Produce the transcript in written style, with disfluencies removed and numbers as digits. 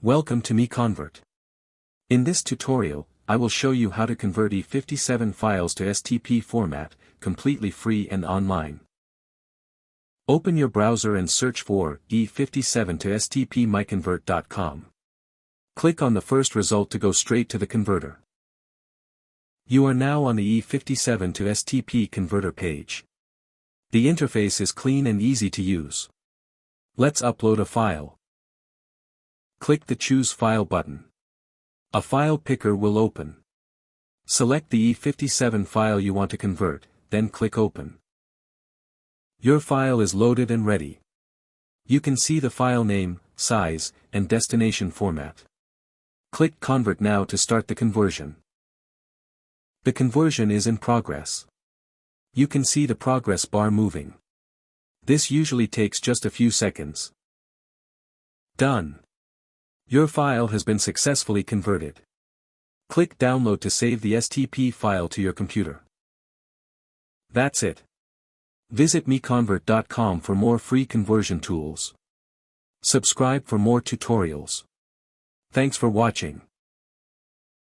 Welcome to MiConvert. In this tutorial, I will show you how to convert E57 files to STP format, completely free and online. Open your browser and search for E57 to STP MiConvert.com. Click on the first result to go straight to the converter. You are now on the E57 to STP converter page. The interface is clean and easy to use. Let's upload a file. Click the Choose File button. A file picker will open. Select the E57 file you want to convert, then click Open. Your file is loaded and ready. You can see the file name, size, and destination format. Click Convert now to start the conversion. The conversion is in progress. You can see the progress bar moving. This usually takes just a few seconds. Done. Your file has been successfully converted. Click Download to save the STP file to your computer. That's it. Visit MiConvert.com for more free conversion tools. Subscribe for more tutorials. Thanks for watching.